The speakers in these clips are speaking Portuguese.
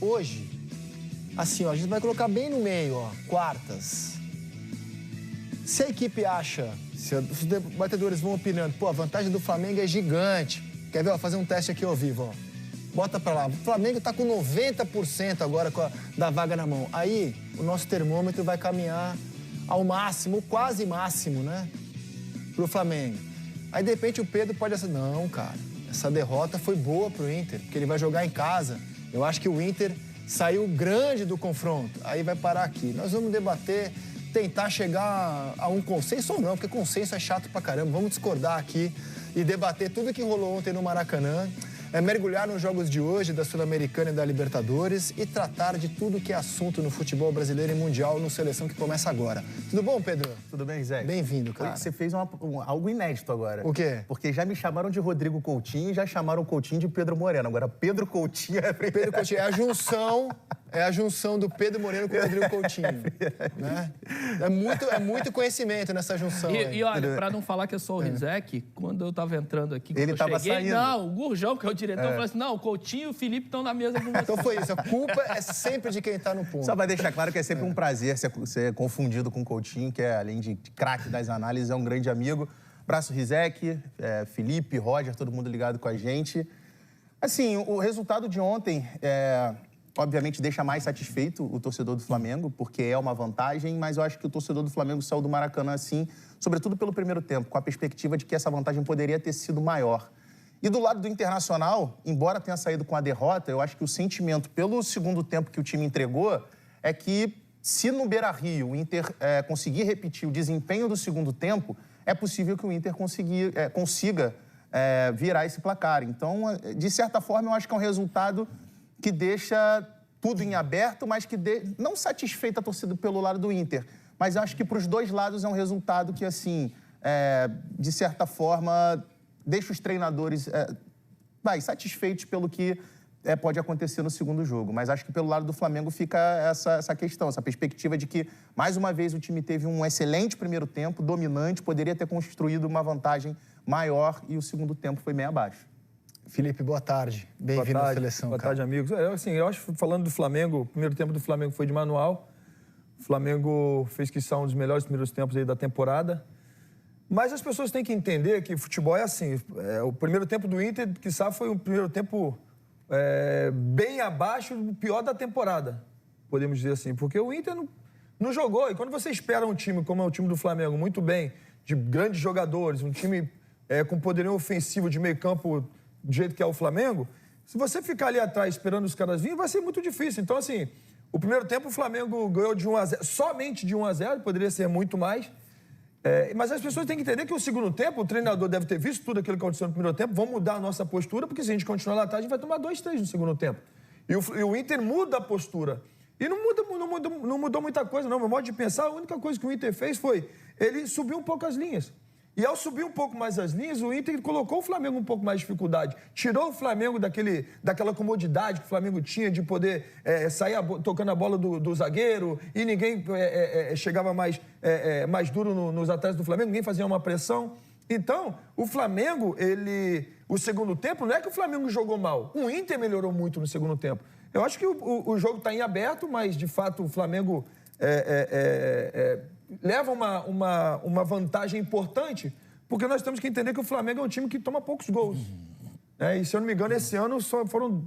hoje, assim, ó, a gente vai colocar bem no meio, ó, quartas. Se a equipe acha, se os debatedores vão opinando, pô, a vantagem do Flamengo é gigante. Quer ver, ó, fazer um teste aqui ao vivo, ó. Bota pra lá. O Flamengo tá com 90% agora da vaga na mão. Aí, o nosso termômetro vai caminhar ao máximo, quase máximo, né? Pro Flamengo. Aí, de repente, o Pedro pode dizer, não, cara, essa derrota foi boa pro Inter, porque ele vai jogar em casa. Eu acho que o Inter saiu grande do confronto. Aí vai parar aqui. Nós vamos debater, tentar chegar a um consenso ou não, porque consenso é chato pra caramba. Vamos discordar aqui e debater tudo que rolou ontem no Maracanã. Mergulhar nos jogos de hoje da Sul-Americana e da Libertadores e tratar de tudo que é assunto no futebol brasileiro e mundial no Seleção que começa agora. Tudo bom, Pedro? Tudo bem, Zé? Bem-vindo, cara. Você fez algo inédito agora. O quê? Porque já me chamaram de Rodrigo Coutinho e já chamaram o Coutinho de Pedro Moreno. Agora, Pedro Coutinho é... Pedro Coutinho é a junção do Pedro Moreno com o Rodrigo Coutinho. Né? É muito conhecimento nessa junção. E olha, pra não falar que eu sou o Rizek, quando eu tava entrando aqui, ele tava saindo. Não, o Gurjão, que é o diretor, falou assim, não, o Coutinho e o Felipe estão na mesa com você. Então foi isso, a culpa é sempre de quem tá no ponto. Só pra deixar claro que é sempre um prazer ser confundido com o Coutinho, que é, além de craque das análises, é um grande amigo. Abraço, Rizek, Felipe, Roger, todo mundo ligado com a gente. Assim, o resultado de ontem, obviamente, deixa mais satisfeito o torcedor do Flamengo, porque é uma vantagem, mas eu acho que o torcedor do Flamengo saiu do Maracanã, assim, sobretudo pelo primeiro tempo, com a perspectiva de que essa vantagem poderia ter sido maior. E do lado do Internacional, embora tenha saído com a derrota, eu acho que o sentimento pelo segundo tempo que o time entregou é que, se no Beira-Rio o Inter conseguir repetir o desempenho do segundo tempo, é possível que o Inter consiga virar esse placar. Então, de certa forma, eu acho que é um resultado que deixa tudo em aberto, mas que não satisfeita a torcida pelo lado do Inter. Mas acho que para os dois lados é um resultado que, assim, de certa forma, deixa os treinadores satisfeitos pelo que pode acontecer no segundo jogo. Mas acho que pelo lado do Flamengo fica essa questão, essa perspectiva de que, mais uma vez, o time teve um excelente primeiro tempo, dominante, poderia ter construído uma vantagem maior e o segundo tempo foi meio abaixo. Felipe, boa tarde. Bem-vindo à Seleção, Boa tarde, amigos. Eu acho, falando do Flamengo, o primeiro tempo do Flamengo foi de manual. O Flamengo fez que são um dos melhores primeiros tempos aí da temporada. Mas as pessoas têm que entender que futebol é assim. O primeiro tempo do Inter, quiçá, foi um primeiro tempo bem abaixo do pior da temporada, podemos dizer assim. Porque o Inter não jogou. E quando você espera um time como é o time do Flamengo, muito bem, de grandes jogadores, um time com poderio ofensivo de meio campo do jeito que é o Flamengo, se você ficar ali atrás esperando os caras virem, vai ser muito difícil. Então, assim, o primeiro tempo o Flamengo ganhou de 1-0, somente de 1-0, poderia ser muito mais. Mas as pessoas têm que entender que o segundo tempo, o treinador deve ter visto tudo aquilo que aconteceu no primeiro tempo, vamos mudar a nossa postura, porque se a gente continuar lá atrás, a gente vai tomar 2-3 no segundo tempo. E o Inter muda a postura. E não mudou muita coisa, não. Meu modo de pensar, a única coisa que o Inter fez foi ele subir um pouco as linhas. E ao subir um pouco mais as linhas, o Inter colocou o Flamengo um pouco mais de dificuldade. Tirou o Flamengo daquela comodidade que o Flamengo tinha de poder sair tocando a bola do zagueiro e ninguém chegava mais duro nos ataques do Flamengo, ninguém fazia uma pressão. Então, o Flamengo, o segundo tempo, não é que o Flamengo jogou mal. O Inter melhorou muito no segundo tempo. Eu acho que o jogo está em aberto, mas, de fato, o Flamengo leva uma vantagem importante, porque nós temos que entender que o Flamengo é um time que toma poucos gols. E, se eu não me engano, esse ano só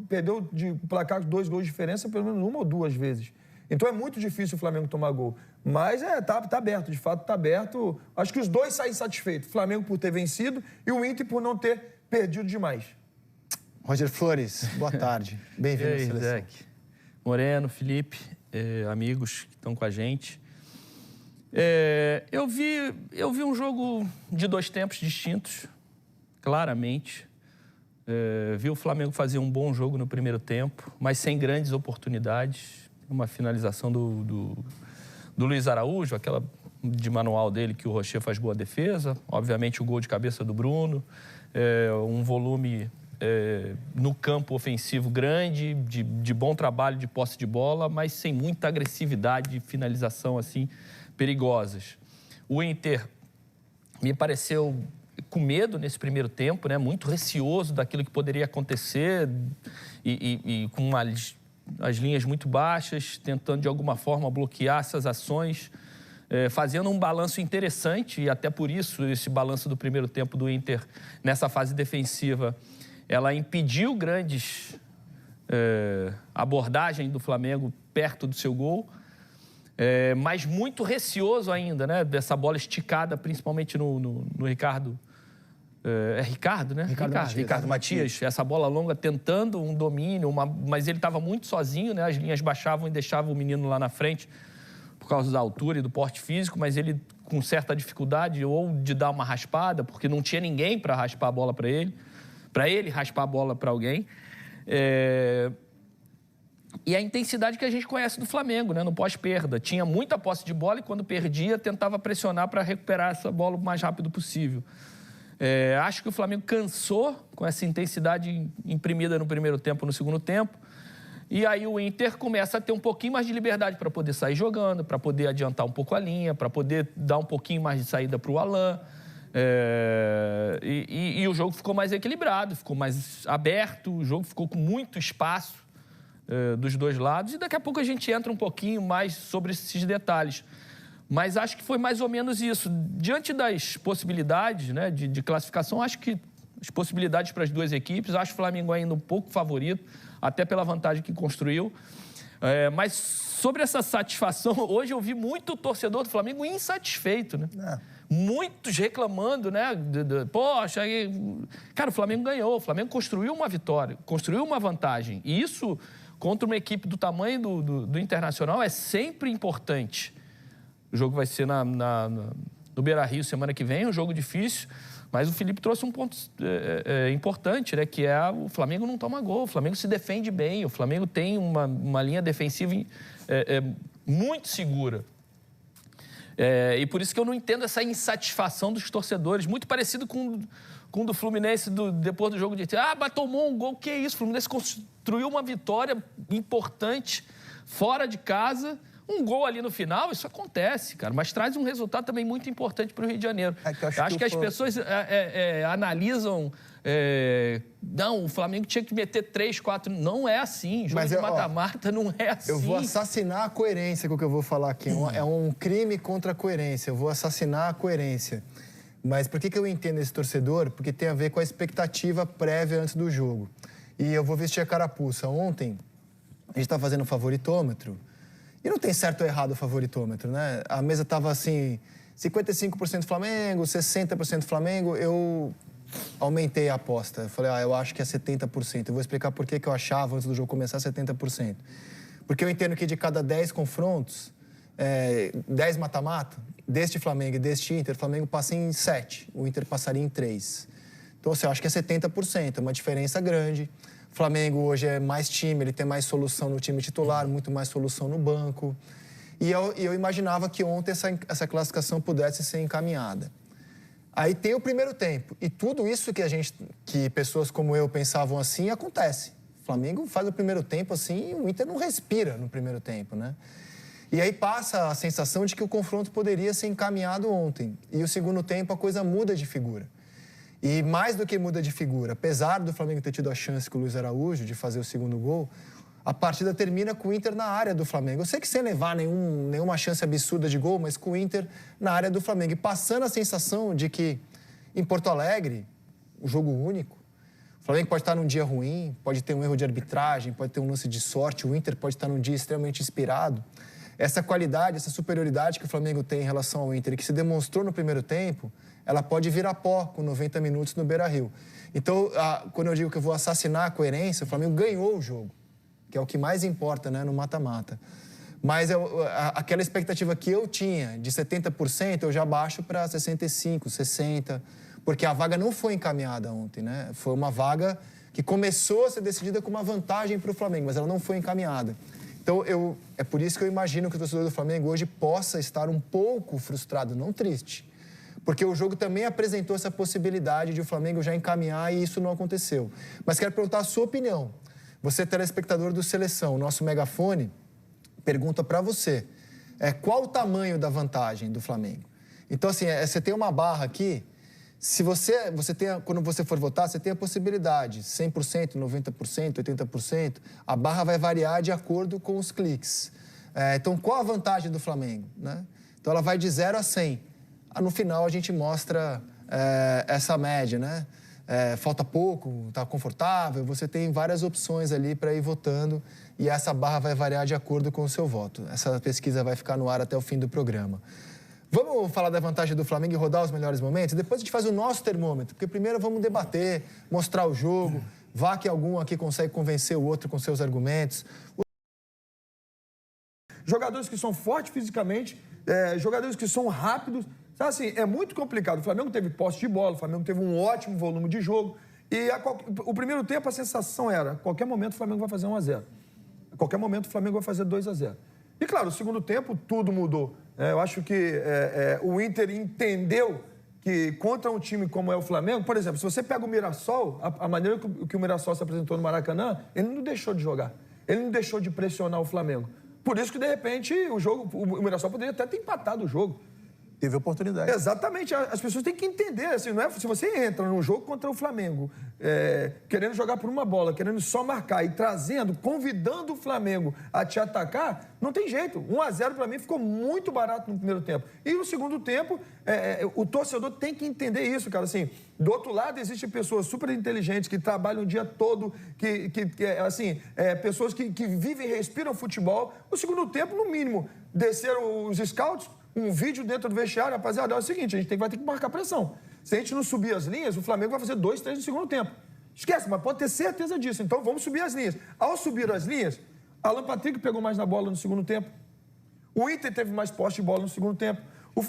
perdeu de placar 2 gols de diferença pelo menos 1 ou 2 vezes. Então é muito difícil o Flamengo tomar gol. Mas tá aberto, de fato tá aberto. Acho que os dois saem satisfeitos. O Flamengo por ter vencido e o Inter por não ter perdido demais. Roger Flores, boa tarde. Bem-vindo à Seleção. Zeke. Moreno, Felipe, amigos que estão com a gente. Eu vi um jogo de 2 tempos distintos, claramente. Vi o Flamengo fazer um bom jogo no primeiro tempo, mas sem grandes oportunidades. Uma finalização do Luiz Araújo, aquela de manual dele que o Rocher faz boa defesa. Obviamente o gol de cabeça do Bruno. Um volume no campo ofensivo grande, de bom trabalho de posse de bola, mas sem muita agressividade de finalização assim perigosas. O Inter me pareceu com medo nesse primeiro tempo, né? Muito receoso daquilo que poderia acontecer e com uma as linhas muito baixas, tentando de alguma forma bloquear essas ações, fazendo um balanço interessante, e até por isso esse balanço do primeiro tempo do Inter nessa fase defensiva, ela impediu grandes abordagens do Flamengo perto do seu gol, mas muito receoso ainda, né? Dessa bola esticada, principalmente no Ricardo. É Ricardo, né? Ricardo Matias. Essa bola longa tentando um domínio, mas ele estava muito sozinho, né? As linhas baixavam e deixavam o menino lá na frente por causa da altura e do porte físico, mas ele com certa dificuldade ou de dar uma raspada, porque não tinha ninguém para raspar a bola para ele raspar a bola para alguém. E a intensidade que a gente conhece do Flamengo, né? No pós-perda. Tinha muita posse de bola e quando perdia tentava pressionar para recuperar essa bola o mais rápido possível. Acho que o Flamengo cansou com essa intensidade imprimida no primeiro tempo, no segundo tempo. E aí o Inter começa a ter um pouquinho mais de liberdade para poder sair jogando, para poder adiantar um pouco a linha, para poder dar um pouquinho mais de saída para o Alan. E o jogo ficou mais equilibrado, ficou mais aberto, o jogo ficou com muito espaço dos dois lados. E daqui a pouco a gente entra um pouquinho mais sobre esses detalhes. Mas acho que foi mais ou menos isso. Diante das possibilidades, né, de classificação, acho que as possibilidades para as duas equipes, acho o Flamengo ainda um pouco favorito, até pela vantagem que construiu. Mas sobre essa satisfação, hoje eu vi muito torcedor do Flamengo insatisfeito, né? Muitos reclamando, né? Poxa, cara, o Flamengo ganhou, o Flamengo construiu uma vitória, construiu uma vantagem. E isso, contra uma equipe do tamanho do Internacional, é sempre importante. O jogo vai ser no Beira-Rio semana que vem, um jogo difícil, mas o Felipe trouxe um ponto importante, né? Que é o Flamengo não toma gol, o Flamengo se defende bem, o Flamengo tem uma linha defensiva muito segura. E por isso que eu não entendo essa insatisfação dos torcedores, muito parecido com o do Fluminense depois do jogo de... mas tomou um gol, que isso? O Fluminense construiu uma vitória importante fora de casa... Um gol ali no final, isso acontece, cara. Mas traz um resultado também muito importante para o Rio de Janeiro. Acho que as pessoas analisam... não, o Flamengo tinha que meter 3, 4... Não é assim. Jogo de mata-mata não é assim. Eu vou assassinar a coerência com o que eu vou falar aqui. É um crime contra a coerência. Eu vou assassinar a coerência. Mas por que eu entendo esse torcedor? Porque tem a ver com a expectativa prévia antes do jogo. E eu vou vestir a carapuça. Ontem, a gente está fazendo favoritômetro. E não tem certo ou errado o favoritômetro, né? A mesa estava assim, 55% Flamengo, 60% Flamengo. Eu aumentei a aposta. Eu falei, eu acho que é 70%. Eu vou explicar por que eu achava, antes do jogo começar, 70%. Porque eu entendo que de cada 10 confrontos, 10 mata-mata, deste Flamengo e deste Inter, o Flamengo passa em 7. O Inter passaria em 3. Então, assim, eu acho que é 70%. É uma diferença grande. O Flamengo hoje é mais time, ele tem mais solução no time titular, muito mais solução no banco. E eu imaginava que ontem essa classificação pudesse ser encaminhada. Aí tem o primeiro tempo. E tudo isso que pessoas como eu pensavam assim, acontece. O Flamengo faz o primeiro tempo assim e o Inter não respira no primeiro tempo, né? E aí passa a sensação de que o confronto poderia ser encaminhado ontem. E o segundo tempo a coisa muda de figura. E mais do que muda de figura, apesar do Flamengo ter tido a chance com o Luiz Araújo de fazer o segundo gol, a partida termina com o Inter na área do Flamengo. Eu sei que sem levar nenhuma chance absurda de gol, mas com o Inter na área do Flamengo. E passando a sensação de que, em Porto Alegre, um jogo único, o Flamengo pode estar num dia ruim, pode ter um erro de arbitragem, pode ter um lance de sorte, o Inter pode estar num dia extremamente inspirado. Essa qualidade, essa superioridade que o Flamengo tem em relação ao Inter e que se demonstrou no primeiro tempo, ela pode virar pó com 90 minutos no Beira-Rio. Então, quando eu digo que eu vou assassinar a coerência, o Flamengo ganhou o jogo, que é o que mais importa, né, no mata-mata. Mas aquela expectativa que eu tinha de 70%, eu já baixo para 65%, 60%, porque a vaga não foi encaminhada ontem, né? Foi uma vaga que começou a ser decidida com uma vantagem para o Flamengo, mas ela não foi encaminhada. Então, é por isso que eu imagino que o torcedor do Flamengo hoje possa estar um pouco frustrado, não triste. Porque o jogo também apresentou essa possibilidade de o Flamengo já encaminhar e isso não aconteceu. Mas quero perguntar a sua opinião. Você, telespectador do Seleção, o nosso megafone, pergunta para você. Qual o tamanho da vantagem do Flamengo? Então, assim, você tem uma barra aqui. Se você tem, quando você for votar, você tem a possibilidade, 100%, 90%, 80%, a barra vai variar de acordo com os cliques. Então, qual a vantagem do Flamengo, né? Então, ela vai de 0 a 100. No final, a gente mostra essa média, né? Falta pouco, está confortável, você tem várias opções ali para ir votando e essa barra vai variar de acordo com o seu voto. Essa pesquisa vai ficar no ar até o fim do programa. Vamos falar da vantagem do Flamengo e rodar os melhores momentos? Depois a gente faz o nosso termômetro, porque primeiro vamos debater, mostrar o jogo, vá que algum aqui consegue convencer o outro com seus argumentos. Jogadores que são fortes fisicamente, jogadores que são rápidos. Então, assim, é muito complicado. O Flamengo teve posse de bola, o Flamengo teve um ótimo volume de jogo. E o primeiro tempo a sensação era, a qualquer momento o Flamengo vai fazer 1-0. A qualquer momento o Flamengo vai fazer 2-0. E claro, o segundo tempo tudo mudou. Eu acho que o Inter entendeu que contra um time como é o Flamengo, por exemplo, se você pega o Mirassol, a maneira que o Mirassol se apresentou no Maracanã, ele não deixou de jogar. Ele não deixou de pressionar o Flamengo. Por isso que, de repente, o Mirassol poderia até ter empatado o jogo. Teve oportunidade. Exatamente. As pessoas têm que entender, assim, não é? Se você entra num jogo contra o Flamengo, querendo jogar por uma bola, querendo só marcar e trazendo, convidando o Flamengo a te atacar, não tem jeito. 1-0 para mim ficou muito barato no primeiro tempo. E no segundo tempo, o torcedor tem que entender isso, cara. Assim, do outro lado, existem pessoas super inteligentes que trabalham o dia todo, pessoas que vivem e respiram futebol. No segundo tempo, no mínimo, desceram os scouts, um vídeo dentro do vestiário, rapaziada, é o seguinte, a gente vai ter que marcar pressão. Se a gente não subir as linhas, o Flamengo vai fazer 2, 3 no segundo tempo. Esquece, mas pode ter certeza disso. Então, vamos subir as linhas. Ao subir as linhas, Alan Patrick pegou mais na bola no segundo tempo. O Inter teve mais posse de bola no segundo tempo.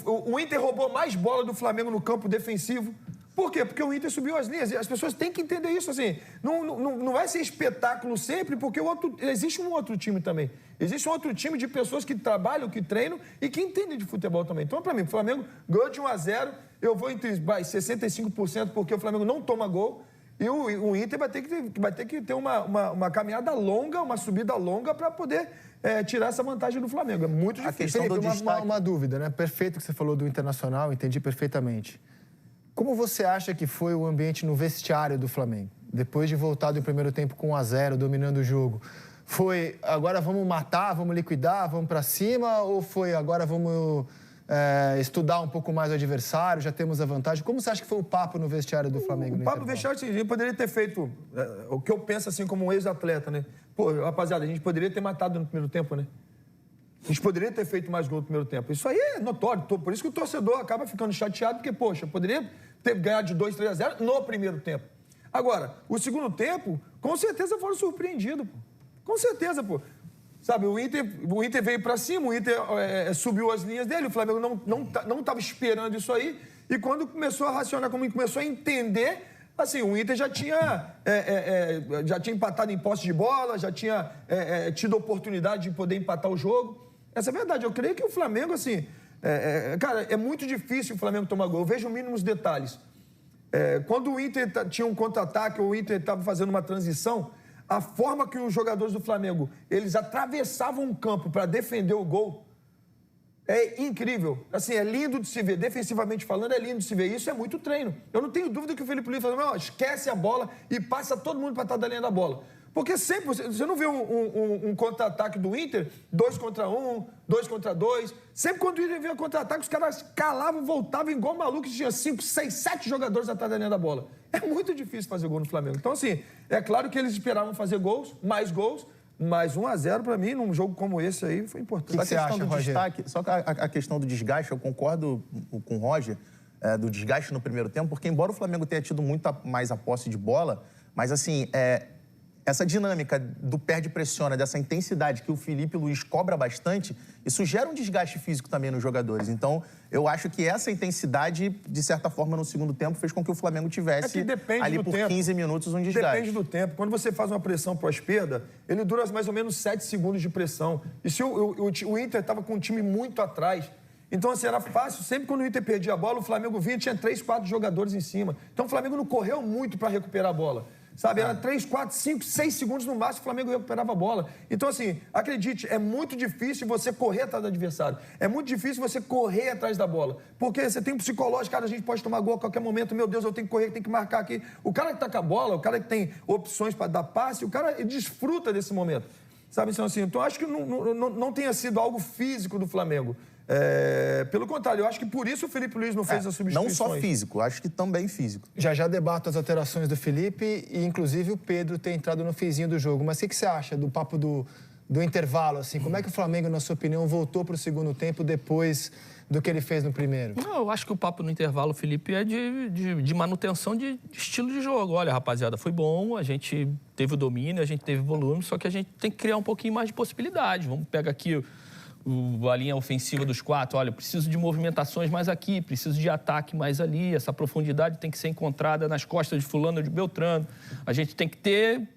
O Inter roubou mais bola do Flamengo no campo defensivo. Por quê? Porque o Inter subiu as linhas. E as pessoas têm que entender isso, assim. Não vai ser espetáculo sempre, porque existe um outro time também. Existe um outro time de pessoas que trabalham, que treinam e que entendem de futebol também. Então, para mim, o Flamengo ganhou de 1-0. Eu vou entre 65% porque o Flamengo não toma gol. E o Inter vai ter que ter uma caminhada longa, uma subida longa para poder tirar essa vantagem do Flamengo. É muito difícil. Felipe, uma dúvida, né? Perfeito que você falou do Internacional, entendi perfeitamente. Como você acha que foi o ambiente no vestiário do Flamengo? Depois de voltar do primeiro tempo com 1-0, dominando o jogo. Foi agora vamos matar, vamos liquidar, vamos para cima? Ou foi agora vamos estudar um pouco mais o adversário, já temos a vantagem? Como você acha que foi o papo no vestiário do Flamengo? O papo no vestiário, a gente poderia ter feito o que eu penso assim como um ex-atleta, né? Pô, rapaziada, a gente poderia ter matado no primeiro tempo, né? A gente poderia ter feito mais gol no primeiro tempo. Isso aí é notório. Por isso que o torcedor acaba ficando chateado, porque, poxa, poderia ter ganhado de 2-3-0 no primeiro tempo. Agora, o segundo tempo, com certeza foram surpreendidos, pô. Com certeza, pô. Sabe, o Inter veio pra cima, o Inter subiu as linhas dele, o Flamengo não estava esperando isso aí. E quando começou a racionar, como começou a entender, assim, o Inter já tinha empatado em posse de bola, já tinha tido oportunidade de poder empatar o jogo. Essa é a verdade. Eu creio que o Flamengo, assim... cara, é muito difícil o Flamengo tomar gol. Eu vejo mínimos detalhes. Quando o Inter tinha um contra-ataque, ou o Inter estava fazendo uma transição, a forma que os jogadores do Flamengo, eles atravessavam o campo para defender o gol, é incrível. Assim, é lindo de se ver. Defensivamente falando, é lindo de se ver. Isso é muito treino. Eu não tenho dúvida que o Felipe Luiz fala, não, esquece a bola e passa todo mundo para trás da linha da bola. Porque sempre, você não vê um contra-ataque do Inter, 2 contra 1, 2 contra 2. Sempre quando o Inter vinha contra-ataque, os caras calavam, voltavam igual maluco, que tinha 5, 6, 7 jogadores atrás da linha da bola. É muito difícil fazer gol no Flamengo. Então, assim, é claro que eles esperavam fazer gols, mas 1-0 para mim, num jogo como esse aí, foi importante. O que você acha, Roger? Só que a questão do desgaste, eu concordo com o Roger, do desgaste no primeiro tempo, porque embora o Flamengo tenha tido muito mais a posse de bola, mas assim, essa dinâmica do perde-pressiona, dessa intensidade que o Felipe Luiz cobra bastante, isso gera um desgaste físico também nos jogadores. Então, eu acho que essa intensidade, de certa forma, no segundo tempo, fez com que o Flamengo tivesse ali por 15 minutos um desgaste. Depende do tempo. Quando você faz uma pressão pós-perda, ele dura mais ou menos 7 segundos de pressão. E se o Inter estava com um time muito atrás, então, assim, era fácil. Sempre quando o Inter perdia a bola, o Flamengo vinha e tinha 3, 4 jogadores em cima. Então, o Flamengo não correu muito para recuperar a bola. sabe? Era 3, 4, 5, 6 segundos no máximo, o Flamengo recuperava a bola. Então, assim, acredite, é muito difícil você correr atrás do adversário. É muito difícil você correr atrás da bola. Porque você tem um psicológico, cara, a gente pode tomar gol a qualquer momento, meu Deus, eu tenho que correr, tenho que marcar aqui. O cara que tá com a bola, o cara que tem opções para dar passe, o cara desfruta desse momento. Sabe, assim, então acho que não tenha sido algo físico do Flamengo. Pelo contrário, eu acho que por isso o Felipe Luiz não fez as substituições. Não só físico, acho que também físico. Já debato as alterações do Felipe e, inclusive, o Pedro ter entrado no finzinho do jogo. Mas o que você acha do papo do intervalo, assim? Como é que o Flamengo, na sua opinião, voltou para o segundo tempo depois do que ele fez no primeiro? Não, eu acho que o papo no intervalo, Felipe, é de manutenção de estilo de jogo. Olha, rapaziada, foi bom, a gente teve o domínio, a gente teve volume, só que a gente tem que criar um pouquinho mais de possibilidade. Vamos pegar aqui a linha ofensiva dos 4. Olha, preciso de movimentações mais aqui, preciso de ataque mais ali, essa profundidade tem que ser encontrada nas costas de fulano ou de Beltrano. A gente tem que ter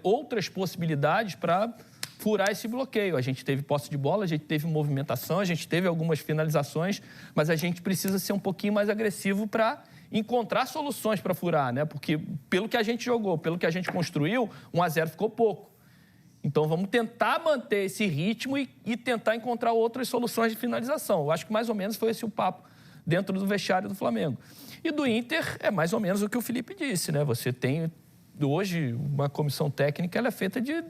outras possibilidades para furar esse bloqueio. A gente teve posse de bola, a gente teve movimentação, a gente teve algumas finalizações, mas a gente precisa ser um pouquinho mais agressivo para encontrar soluções para furar, né? Porque pelo que a gente jogou, pelo que a gente construiu, 1-0 ficou pouco. Então vamos tentar manter esse ritmo e tentar encontrar outras soluções de finalização. Eu acho que mais ou menos foi esse o papo dentro do vestiário do Flamengo. E do Inter é mais ou menos o que o Felipe disse, né? Você tem hoje uma comissão técnica, ela é feita de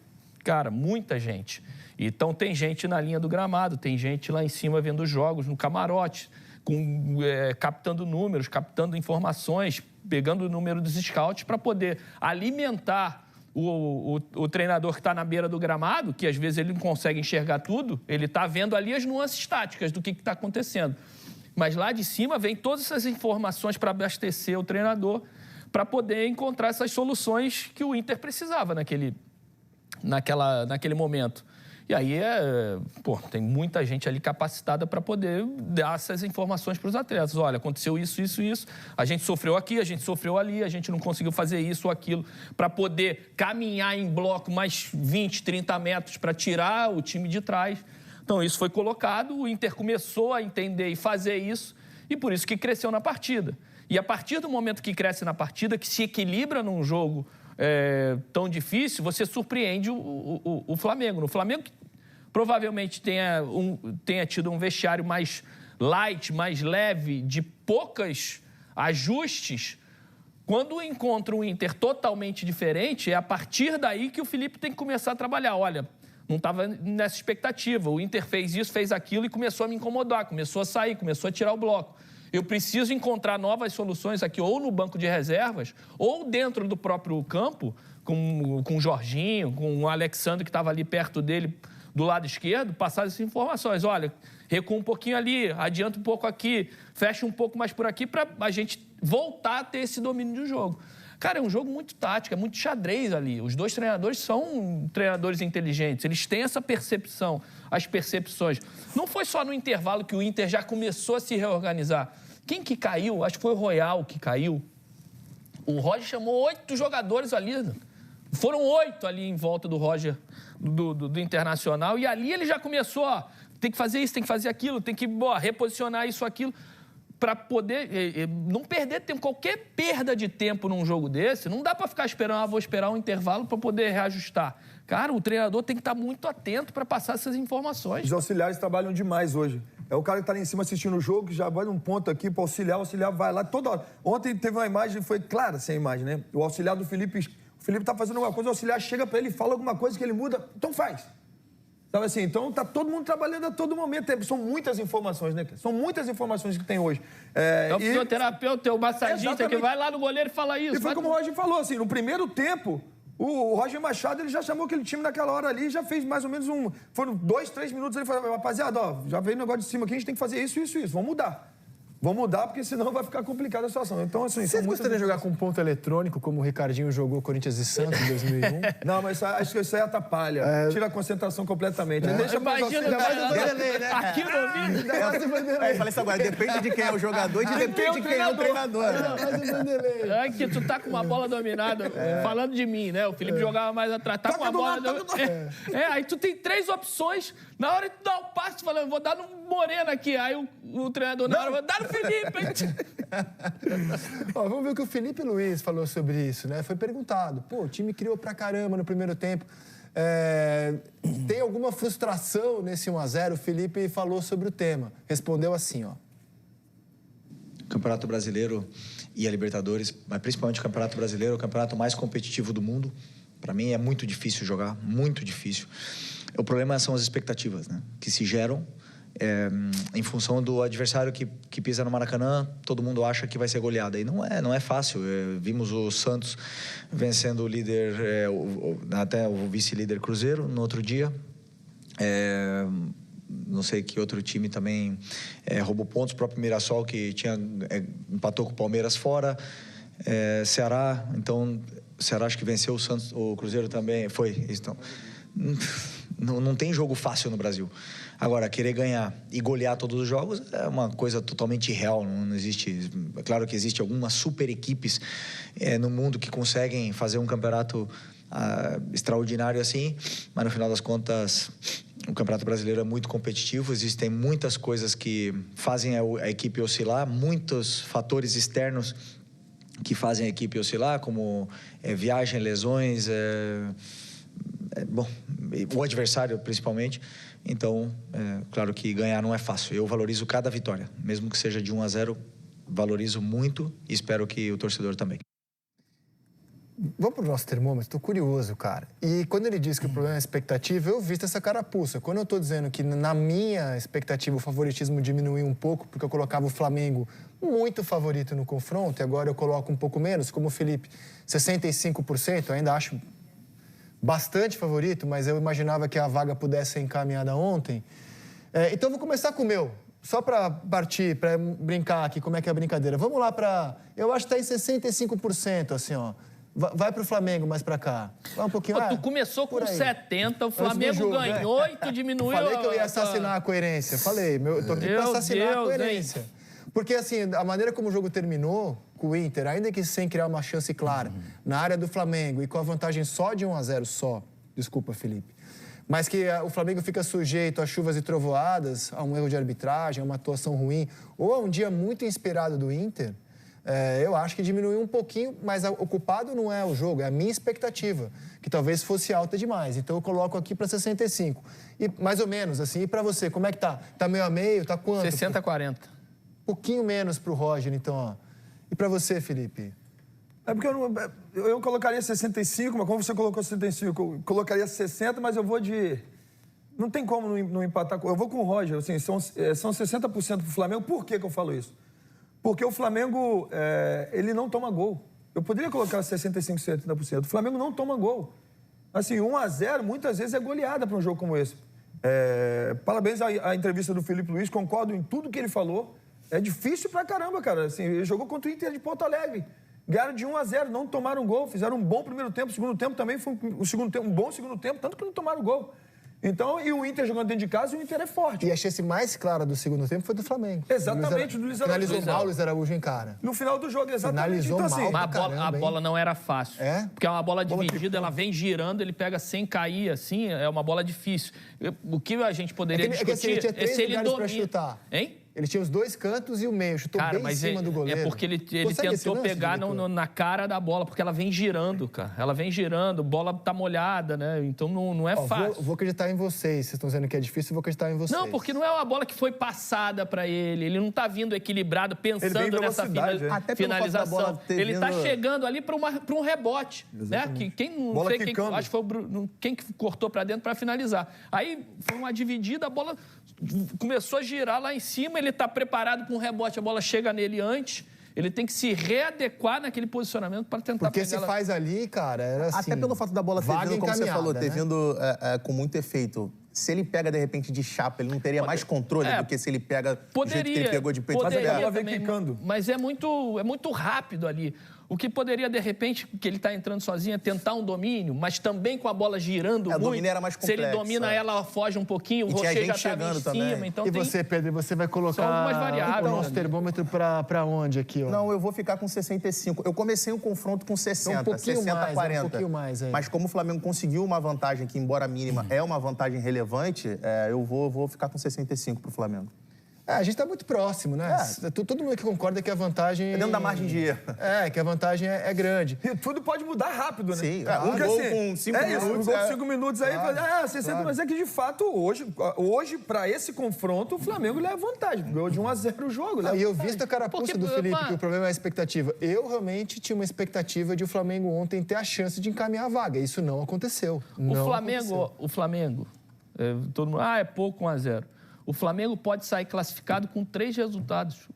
muita gente. Então, tem gente na linha do gramado, tem gente lá em cima vendo os no camarote, captando números, captando informações, pegando o número dos scouts para poder alimentar o treinador que está na beira do gramado, que às vezes ele não consegue enxergar tudo, ele está vendo ali as nuances táticas do que está acontecendo. Mas lá de cima vem todas essas informações para abastecer o treinador, para poder encontrar essas soluções que o Inter precisava naquele momento. E aí, tem muita gente ali capacitada para poder dar essas informações para os atletas. Olha, aconteceu isso, isso, isso. A gente sofreu aqui, a gente sofreu ali, a gente não conseguiu fazer isso ou aquilo, para poder caminhar em bloco mais 20, 30 metros para tirar o time de trás. Então, isso foi colocado, o Inter começou a entender e fazer isso, e por isso que cresceu na partida. E a partir do momento que cresce na partida, que se equilibra num jogo tão difícil, você surpreende o Flamengo. No Flamengo, provavelmente tenha tido um vestiário mais light, mais leve, de poucos ajustes. Quando encontra um Inter totalmente diferente, é a partir daí que o Felipe tem que começar a trabalhar. Olha, não estava nessa expectativa. O Inter fez isso, fez aquilo e começou a me incomodar, começou a sair, começou a tirar o bloco. Eu preciso encontrar novas soluções aqui, ou no banco de reservas, ou dentro do próprio campo, com o Jorginho, com o Alexandre, que estava ali perto dele, do lado esquerdo, passar essas informações. Olha, recua um pouquinho ali, adianta um pouco aqui, fecha um pouco mais por aqui, para a gente voltar a ter esse domínio do jogo. Cara, é um jogo muito tático, é muito xadrez ali. Os dois treinadores são treinadores inteligentes, eles têm essa percepção, as percepções. Não foi só no intervalo que o Inter já começou a se reorganizar. Quem que caiu? Acho que foi o Royal que caiu. O Roger chamou 8 jogadores ali. Foram 8 ali em volta do Roger, do Internacional. E ali ele já começou, tem que fazer isso, tem que fazer aquilo, tem que reposicionar isso, aquilo, para poder não perder tempo. Qualquer perda de tempo num jogo desse, não dá para ficar esperando, vou esperar um intervalo para poder reajustar. Cara, o treinador tem que estar muito atento para passar essas informações. Os auxiliares trabalham demais hoje. É o cara que está lá em cima assistindo o jogo, que já vai num ponto aqui para auxiliar, o auxiliar vai lá toda hora. Ontem teve uma imagem, foi clara sem imagem, né? O auxiliar do Felipe, o Felipe está fazendo alguma coisa, o auxiliar chega para ele e fala alguma coisa que ele muda, então faz. Sabe assim, então tá todo mundo trabalhando a todo momento. São muitas informações, né? São muitas informações que tem hoje. É o fisioterapeuta, é o massagista que vai lá no goleiro e fala isso. E foi como o Roger falou, assim, no primeiro tempo, o Roger Machado, ele já chamou aquele time naquela hora ali, já fez mais ou menos foram 2, 3 minutos, ele falou, rapaziada, já veio o negócio de cima aqui, a gente tem que fazer isso, isso, isso, vamos mudar. Vamos mudar, porque senão vai ficar complicada a situação. Então, assim, você gostaria de jogar com ponto eletrônico, como o Ricardinho jogou Corinthians e Santos em 2001? Não, mas acho que isso aí atrapalha. Tira a concentração completamente. Deixa imagina, né? aqui no vídeo. Eu falei isso agora, depende de quem é o jogador e depende de quem é o treinador. É que tu tá com uma bola dominada, falando de mim, né? O Felipe jogava mais atrás, tá com a bola dominada. Aí tu tem 3 opções, na hora de dar o passe, tu fala, eu vou dar num Moreno aqui. Aí o treinador na hora falou, dá no Felipe. Ó, vamos ver o que o Felipe Luiz falou sobre isso, né? Foi perguntado. Pô, o time criou pra caramba no primeiro tempo. Tem alguma frustração nesse 1-0? O Felipe falou sobre o tema. Respondeu assim, ó. O Campeonato Brasileiro e a Libertadores, mas principalmente o Campeonato Brasileiro, é o campeonato mais competitivo do mundo. Para mim é muito difícil jogar, muito difícil. O problema são as expectativas, né? Que se geram em função do adversário que pisa no Maracanã. Todo mundo acha que vai ser goleada. E não é fácil. Vimos o Santos vencendo o líder, até o vice-líder Cruzeiro no outro dia. Não sei que outro time também roubou pontos. O próprio Mirassol, que empatou com o Palmeiras fora. Ceará, então... O Ceará acho que venceu o Santos, o Cruzeiro também. Foi. Então, não tem jogo fácil no Brasil. Agora, querer ganhar e golear todos os jogos é uma coisa totalmente irreal. Não existe... É claro que existe algumas super equipes no mundo que conseguem fazer um campeonato extraordinário assim, mas no final das contas... O Campeonato Brasileiro é muito competitivo, existem muitas coisas que fazem a equipe oscilar, muitos fatores externos que fazem a equipe oscilar, como viagem, lesões, o adversário principalmente. Então, claro que ganhar não é fácil. Eu valorizo cada vitória, mesmo que seja de 1-0, valorizo muito e espero que o torcedor também. Vamos pro nosso termômetro, estou curioso, cara. E quando ele diz que o problema é a expectativa, eu visto essa carapuça. Quando eu estou dizendo que na minha expectativa o favoritismo diminuiu um pouco, porque eu colocava o Flamengo muito favorito no confronto, e agora eu coloco um pouco menos, como o Felipe, 65%, eu ainda acho bastante favorito, mas eu imaginava que a vaga pudesse ser encaminhada ontem. Então eu vou começar com o meu. Só para partir, para brincar aqui, como é que é a brincadeira. Vamos lá para... Eu acho que está em 65%, assim, ó. Vai pro Flamengo mais pra cá. Vai um pouquinho. Tu começou com 70, o Flamengo ganhou e tu diminuiu. Falei que eu ia assassinar a coerência. Falei, eu tô aqui pra assassinar a coerência. Porque, assim, a maneira como o jogo terminou com o Inter, ainda que sem criar uma chance clara, na área do Flamengo e com a vantagem só de 1-0 só, desculpa, Felipe, mas que o Flamengo fica sujeito a chuvas e trovoadas, a um erro de arbitragem, a uma atuação ruim, ou a um dia muito inspirado do Inter... eu acho que diminuiu um pouquinho, mas o culpado não é o jogo, é a minha expectativa, que talvez fosse alta demais. Então eu coloco aqui para 65. E mais ou menos, assim. E para você, como é que tá? Tá meio a meio? Tá quanto? 60-40. Pouquinho menos pro Roger, então, ó. E para você, Felipe? É porque eu colocaria 65, mas como você colocou 65, eu colocaria 60, mas eu vou de... Não tem como não empatar. Eu vou com o Roger, assim, são 60% pro Flamengo. Por que eu falo isso? Porque o Flamengo, ele não toma gol. Eu poderia colocar 65%, 70%. O Flamengo não toma gol. Assim, 1-0, muitas vezes é goleada para um jogo como esse. Parabéns à entrevista do Felipe Luiz, concordo em tudo que ele falou. É difícil pra caramba, cara. Assim, ele jogou contra o Inter de Porto Alegre. Ganharam de 1-0, não tomaram gol, fizeram um bom primeiro tempo. O segundo tempo também foi um bom segundo tempo, tanto que não tomaram gol. Então, e o Inter jogando dentro de casa, o Inter é forte. E a chance mais clara do segundo tempo foi do Flamengo. Exatamente, do Luiz Araújo. Finalizou mal o Luiz Araújo em cara. No final do jogo, exatamente. Finalizou então, assim, mal. Mas a bola não era fácil. Porque é uma bola dividida, ela vem girando, ele pega sem cair, assim, é uma bola difícil. O que a gente poderia discutir ele tinha 3 lugares pra chutar. Hein? Ele tinha os 2 cantos e o meio, chutou bem em cima do goleiro. É porque ele tentou pegar na cara da bola, porque ela vem girando, cara. Ela vem girando, a bola tá molhada, né? Então não é fácil. Vou acreditar em vocês. Vocês estão dizendo que é difícil, eu vou acreditar em vocês. Não, porque não é uma bola que foi passada pra ele. Ele não tá vindo equilibrado, pensando nessa finalização. Ele tá chegando ali pra um rebote, né? Acho que foi quem que cortou pra dentro pra finalizar. Aí foi uma dividida, a bola começou a girar lá em cima, ele está preparado para um rebote, a bola chega nele antes, ele tem que se readequar naquele posicionamento para tentar porque pegar. Porque se faz ali, cara, era assim... Até pelo fato da bola ter vindo, como você falou, ter vindo com muito efeito. Se ele pega, de repente, de chapa, ele não teria mais controle do que se ele pega do jeito que ele pegou de peito. Mas é muito rápido ali. O que poderia, de repente, que ele está entrando sozinho, é tentar um domínio, mas também com a bola girando muito. O domínio era mais complexo. Se ele domina ela foge um pouquinho, o Rocher já estava em cima. Então e você, Pedro, você vai colocar o nosso termômetro para onde aqui? Ó? Não, eu vou ficar com 65. Eu comecei o confronto com 60, então, 60-40. Um pouquinho mais aí. Mas como o Flamengo conseguiu uma vantagem que, embora mínima, é uma vantagem relevante, eu vou ficar com 65 pro Flamengo. A gente está muito próximo, né? Todo mundo que concorda que a vantagem... É dentro da margem de erro. Que a vantagem é grande. E tudo pode mudar rápido, né? Sim, um gol com 5 minutos. Um gol com 5 minutos aí, 60, mas é que de fato, hoje para esse confronto, o Flamengo leva vantagem. Ganhou de 1-0 o jogo. E eu visto a carapuça do Felipe, que o problema é a expectativa. Eu realmente tinha uma expectativa de o Flamengo ontem ter a chance de encaminhar a vaga. Isso não aconteceu. O Flamengo, todo mundo, é pouco 1-0. O Flamengo pode sair classificado com 3 resultados.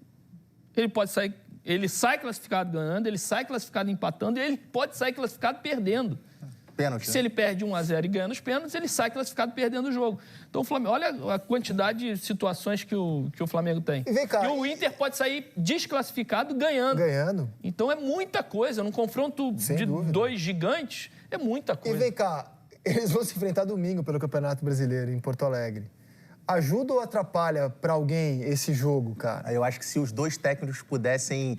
Ele sai classificado ganhando, ele sai classificado empatando e ele pode sair classificado perdendo. Pênalti, Se ele perde 1-0 e ganha nos pênaltis, ele sai classificado perdendo o jogo. Então, o Flamengo, olha a quantidade de situações que o Flamengo tem. E vem cá, o Inter pode sair desclassificado ganhando. Então, é muita coisa. Num confronto de 2 gigantes, é muita coisa. E vem cá, eles vão se enfrentar domingo pelo Campeonato Brasileiro, em Porto Alegre. Ajuda ou atrapalha para alguém esse jogo, cara? Eu acho que se os dois técnicos pudessem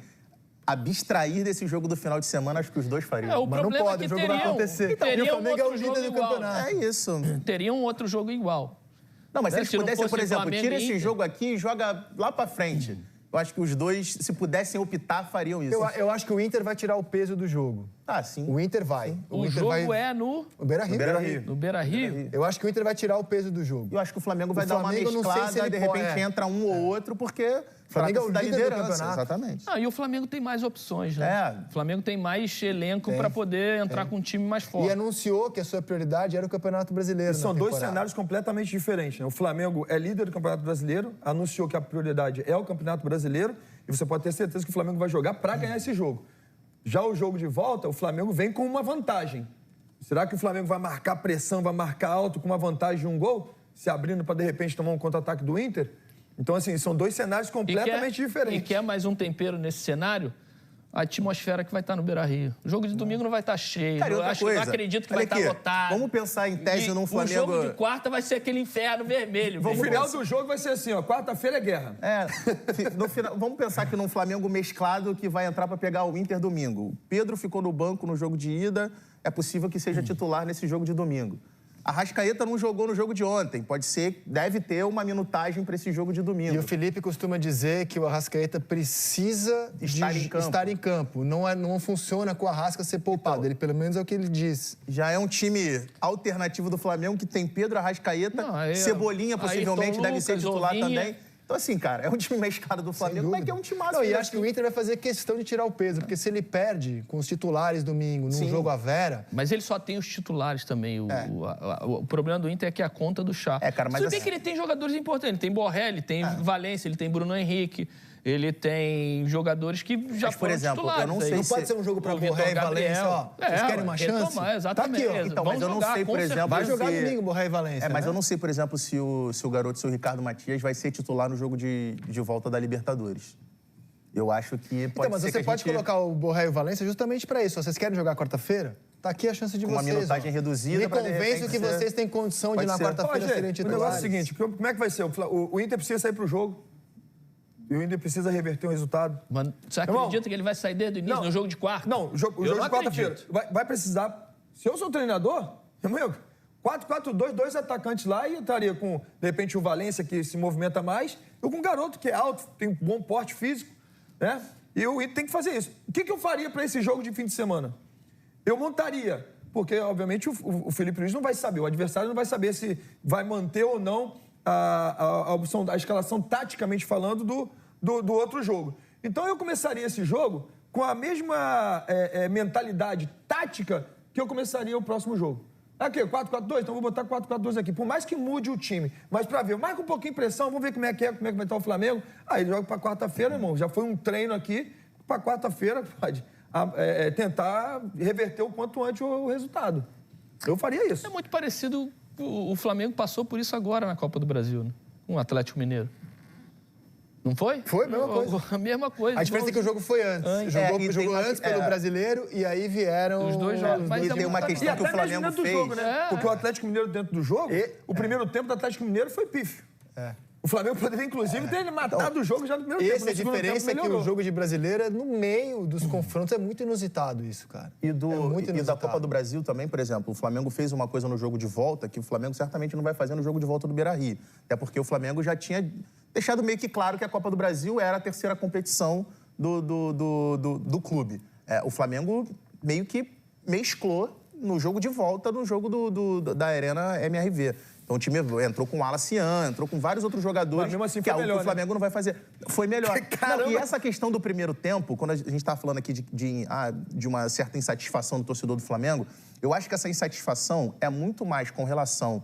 abstrair desse jogo do final de semana, acho que os dois fariam. Mas não pode, o jogo vai acontecer. E o Flamengo é o líder do campeonato. É isso. Teria um outro jogo igual. Não, mas se eles pudessem, por exemplo, tira esse jogo aqui e joga lá para frente. Eu acho que os dois, se pudessem optar, fariam isso. Eu acho que o Inter vai tirar o peso do jogo. Sim. O Inter vai. O jogo é no Beira-Rio. No Beira-Rio? Eu acho que o Inter vai tirar o peso do jogo. Eu acho que o Flamengo vai dar uma mesclada, de repente entra um ou outro, porque o Flamengo é o líder liderança, do campeonato. Exatamente. E o Flamengo tem mais opções, né? O Flamengo tem mais elenco para poder entrar com um time mais forte. E anunciou que a sua prioridade era o Campeonato Brasileiro. São dois cenários completamente diferentes, né? O Flamengo é líder do Campeonato Brasileiro, anunciou que a prioridade é o Campeonato Brasileiro, e você pode ter certeza que o Flamengo vai jogar para ganhar esse jogo. Já o jogo de volta, o Flamengo vem com uma vantagem. Será que o Flamengo vai marcar pressão, vai marcar alto com uma vantagem de um gol, se abrindo para, de repente, tomar um contra-ataque do Inter? Então, assim, são dois cenários completamente diferentes. E quer mais um tempero nesse cenário? A atmosfera que vai estar no Beira-Rio. O jogo de domingo não vai estar cheio. Cara, eu acredito que vai estar lotado. Vamos pensar em tese num Flamengo... O jogo de quarta vai ser aquele inferno vermelho. O final do jogo vai ser assim, quarta-feira é guerra. No final, vamos pensar que num Flamengo mesclado que vai entrar para pegar o Inter domingo. O Pedro ficou no banco no jogo de ida, é possível que seja titular nesse jogo de domingo. A Arrascaeta não jogou no jogo de ontem. Pode ser, deve ter uma minutagem para esse jogo de domingo. E o Felipe costuma dizer que o Arrascaeta precisa estar em campo. Não funciona com o Arrasca ser poupado. Ele, pelo menos, é o que ele diz. Já é um time alternativo do Flamengo que tem Pedro, Arrascaeta, Cebolinha possivelmente deve ser titular também. Então, assim, cara, é um time mesclado do Flamengo, mas que é um time massa. E acho que o Inter vai fazer questão de tirar o peso, porque se ele perde com os titulares domingo, num jogo à Vera... Mas ele só tem os titulares também. O problema do Inter é que é a conta do chá. Cara, mas você vê que ele tem jogadores importantes. Ele tem Borré, ele tem Valência, ele tem Bruno Henrique... Ele tem jogadores que já foram titulares. Eu não sei não pode ser um jogo para Borré e Valência, vocês querem uma chance? Exatamente. Tá aqui, então, mas eu não sei, por exemplo... Vai jogar domingo, Borré e Valência. Mas eu não sei, por exemplo, se o garoto, se o Ricardo Matias, vai ser titular no jogo de volta da Libertadores. Eu acho que pode ser. Mas você pode colocar o Borré e o Valência justamente para isso. Vocês querem jogar quarta-feira? Tá aqui a chance de vocês. Uma minutagem reduzida. Me convenço que vocês têm condição de na quarta-feira serem titulares. O negócio é o seguinte, como é que vai ser? O Inter precisa sair pro jogo. E o Inter precisa reverter o resultado. Mas você acredita que ele vai sair desde o início, no jogo de quarta? Não, o jogo de quarta-feira. Vai precisar... Se eu sou treinador, meu amigo, 4-4-2, 2 atacantes lá e eu estaria com, de repente, o Valência, que se movimenta mais, eu com um garoto que é alto, tem um bom porte físico, né? E o Inter tem que fazer isso. O que eu faria para esse jogo de fim de semana? Eu montaria, porque, obviamente, o Felipe Luiz não vai saber, o adversário não vai saber se vai manter ou não a opção, a escalação taticamente falando do outro jogo. Então eu começaria esse jogo com a mesma mentalidade tática que eu começaria o próximo jogo. Aqui, 4-4-2, então vou botar 4-4-2 aqui. Por mais que mude o time, mas para ver, marca um pouquinho de pressão, vamos ver como é que vai estar o Flamengo. Aí joga para quarta-feira, irmão. Já foi um treino aqui, para quarta-feira pode tentar reverter o quanto antes o resultado. Eu faria isso. É muito parecido. O Flamengo passou por isso agora na Copa do Brasil, né? Com o Atlético Mineiro. Não foi? Foi a mesma coisa. A mesma coisa. A diferença é que o jogo foi antes. Jogou antes pelo Brasileiro e aí vieram... Os dois jogos. Mas tem uma questão que o Flamengo dentro fez. do jogo, né? Porque o Atlético Mineiro dentro do jogo, o primeiro tempo do Atlético Mineiro foi pífio. O Flamengo poderia, inclusive, ter matado o jogo já no primeiro tempo. Essa é a diferença, é que o jogo de Brasileiro, no meio dos confrontos, é muito inusitado isso, cara. E da Copa do Brasil também, por exemplo, o Flamengo fez uma coisa no jogo de volta que o Flamengo certamente não vai fazer no jogo de volta do Beira-Rio. Até porque o Flamengo já tinha deixado meio que claro que a Copa do Brasil era a terceira competição do clube. O Flamengo meio que mesclou no jogo de volta, no jogo da Arena MRV. Então o time entrou com o Alacian, entrou com vários outros jogadores, mesmo assim que é algo melhor, que o Flamengo não vai fazer. Foi melhor. Não, e essa questão do primeiro tempo, quando a gente está falando aqui de uma certa insatisfação do torcedor do Flamengo, eu acho que essa insatisfação é muito mais com relação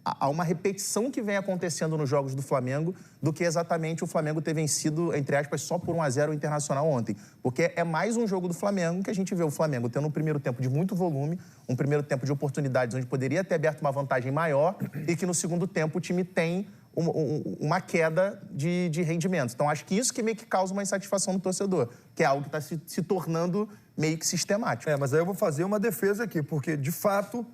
a uma repetição que vem acontecendo nos jogos do Flamengo do que exatamente o Flamengo ter vencido, entre aspas, só por 1-0 o Internacional ontem. Porque é mais um jogo do Flamengo que a gente vê o Flamengo tendo um primeiro tempo de muito volume, um primeiro tempo de oportunidades onde poderia ter aberto uma vantagem maior e que no segundo tempo o time tem uma queda de rendimento. Então, acho que isso que meio que causa uma insatisfação no torcedor, que é algo que está se tornando meio que sistemático. Mas aí eu vou fazer uma defesa aqui, porque, de fato,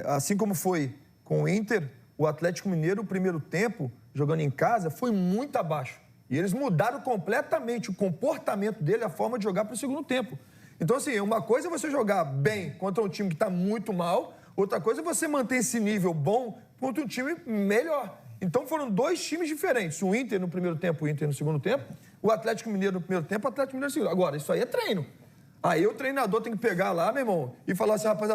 assim como foi com o Inter, o Atlético Mineiro, o primeiro tempo, jogando em casa, foi muito abaixo. E eles mudaram completamente o comportamento dele, a forma de jogar para o segundo tempo. Então, assim, uma coisa é você jogar bem contra um time que está muito mal, outra coisa é você manter esse nível bom contra um time melhor. Então, foram dois times diferentes. O Inter no primeiro tempo, o Inter no segundo tempo. O Atlético Mineiro no primeiro tempo, o Atlético Mineiro no segundo. Agora, isso aí é treino. Aí o treinador tem que pegar lá, meu irmão, e falar assim, rapaz,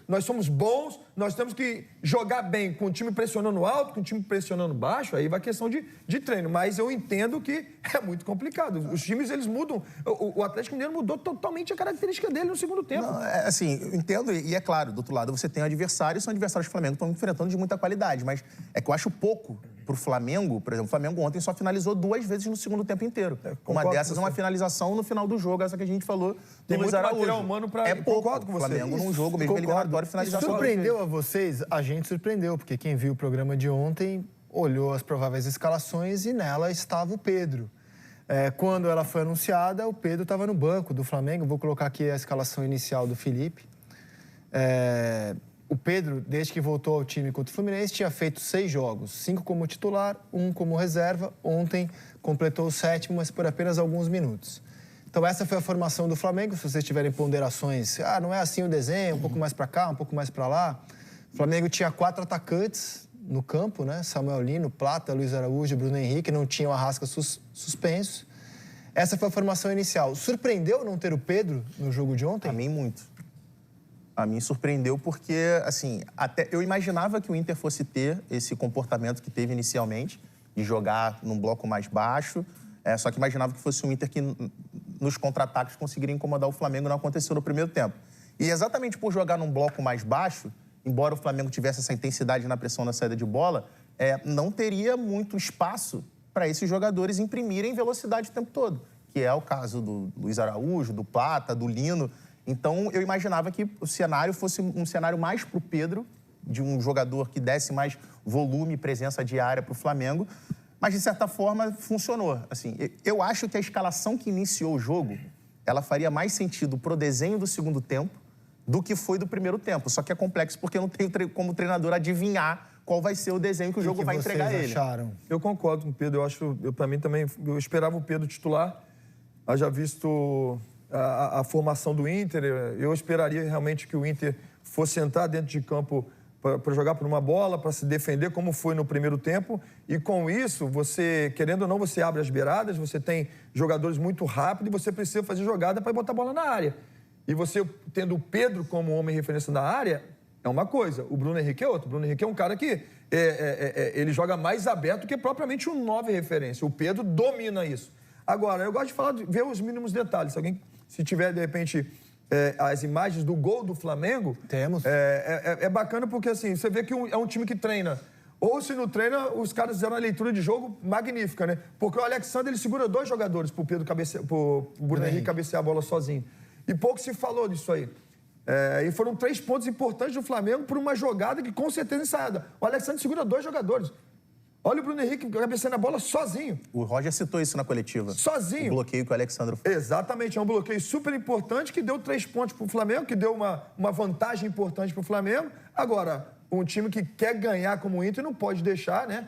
nós somos bons, nós temos que jogar bem com o time pressionando alto, com o time pressionando baixo, aí vai questão de treino. Mas eu entendo que é muito complicado. Os times, eles mudam. O Atlético Mineiro mudou totalmente a característica dele no segundo tempo. Não, assim, eu entendo, e é claro, do outro lado você tem adversários, são adversários do Flamengo que estão enfrentando de muita qualidade, mas é que eu acho pouco pro Flamengo. Por exemplo, o Flamengo ontem só finalizou 2 vezes no segundo tempo inteiro. Uma dessas é uma finalização no final do jogo, essa que a gente falou. Tem muito material humano para... Concordo com você. O Flamengo num jogo, mesmo eliminatório, finalização. Surpreendeu a vocês? A gente surpreendeu, porque quem viu o programa de ontem olhou as prováveis escalações e nela estava o Pedro. Quando ela foi anunciada, o Pedro estava no banco do Flamengo. Vou colocar aqui a escalação inicial do Felipe. O Pedro, desde que voltou ao time contra o Fluminense, tinha feito 6 jogos. 5 como titular, 1 como reserva. Ontem completou o 7º, mas por apenas alguns minutos. Então, essa foi a formação do Flamengo. Se vocês tiverem ponderações, não é assim o desenho, um pouco mais para cá, um pouco mais para lá. O Flamengo tinha 4 atacantes no campo, né? Samuel Lino, Plata, Luiz Araújo, Bruno Henrique, não tinha o Arrasca suspenso. Essa foi a formação inicial. Surpreendeu não ter o Pedro no jogo de ontem? A mim, muito. A mim surpreendeu porque, assim, até eu imaginava que o Inter fosse ter esse comportamento que teve inicialmente, de jogar num bloco mais baixo, só que imaginava que fosse um Inter que nos contra-ataques conseguiria incomodar o Flamengo, não aconteceu no primeiro tempo. E exatamente por jogar num bloco mais baixo, embora o Flamengo tivesse essa intensidade na pressão na saída de bola, não teria muito espaço para esses jogadores imprimirem velocidade o tempo todo, que é o caso do Luiz Araújo, do Plata, do Lino. Então, eu imaginava que o cenário fosse um cenário mais para o Pedro, de um jogador que desse mais volume e presença diária para o Flamengo, mas, de certa forma, funcionou. Assim, eu acho que a escalação que iniciou o jogo, ela faria mais sentido pro desenho do segundo tempo do que foi do primeiro tempo. Só que é complexo porque eu não tenho como treinador adivinhar qual vai ser o desenho que o jogo vai entregar a ele. Acharam? Eu concordo com o Pedro. Para mim também, eu esperava o Pedro titular. Haja visto a formação do Inter, eu esperaria realmente que o Inter fosse entrar dentro de campo para jogar por uma bola, para se defender, como foi no primeiro tempo. E com isso, você, querendo ou não, você abre as beiradas, você tem jogadores muito rápidos e você precisa fazer jogada para botar a bola na área. E você, tendo o Pedro como homem referência na área, é uma coisa. O Bruno Henrique é outro. O Bruno Henrique é um cara que ele joga mais aberto que propriamente um 9 referência. O Pedro domina isso. Agora, eu gosto de falar, ver os mínimos detalhes. Se tiver, de repente, as imagens do gol do Flamengo... Temos. É bacana porque, assim, você vê que é um time que treina. Ou, se não treina, os caras fizeram uma leitura de jogo magnífica, né? Porque o Alexandre, ele segura 2 jogadores pro Bruno Henrique cabecear a bola sozinho. E pouco se falou disso aí. E foram 3 pontos importantes do Flamengo por uma jogada que, com certeza, ensaiada. O Alexandre segura 2 jogadores. Olha o Bruno Henrique cabeceando a bola sozinho. O Roger citou isso na coletiva. Sozinho. O bloqueio que o Alexandre fez. Exatamente, é um bloqueio super importante que deu 3 pontos para o Flamengo, que deu uma vantagem importante para o Flamengo. Agora, um time que quer ganhar como o Inter não pode deixar, né,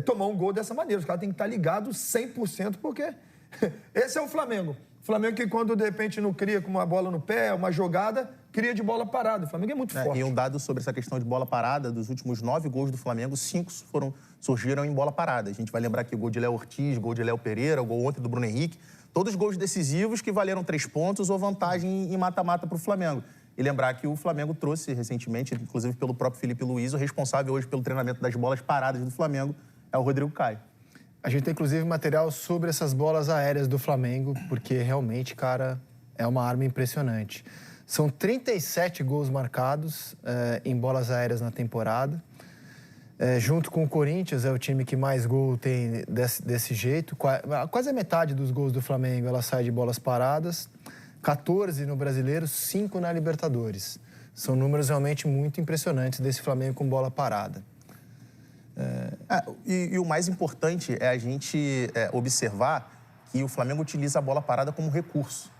tomar um gol dessa maneira. Os caras têm que estar ligados 100%, porque esse é o Flamengo. O Flamengo que quando, de repente, não cria com uma bola no pé, uma jogada, cria de bola parada. O Flamengo é muito forte. E um dado sobre essa questão de bola parada, dos últimos 9 gols do Flamengo, 5 surgiram em bola parada. A gente vai lembrar aqui o gol de Léo Ortiz, gol de Léo Pereira, o gol ontem do Bruno Henrique. Todos gols decisivos que valeram 3 pontos ou vantagem em mata-mata para o Flamengo. E lembrar que o Flamengo trouxe recentemente, inclusive pelo próprio Felipe Luiz, o responsável hoje pelo treinamento das bolas paradas do Flamengo é o Rodrigo Caio. A gente tem, inclusive, material sobre essas bolas aéreas do Flamengo, porque realmente, cara, é uma arma impressionante. São 37 gols marcados em bolas aéreas na temporada. Junto com o Corinthians, é o time que mais gol tem desse jeito. Quase a metade dos gols do Flamengo ela sai de bolas paradas. 14 no Brasileiro, 5 na Libertadores. São números realmente muito impressionantes desse Flamengo com bola parada. E o mais importante é a gente observar que o Flamengo utiliza a bola parada como recurso.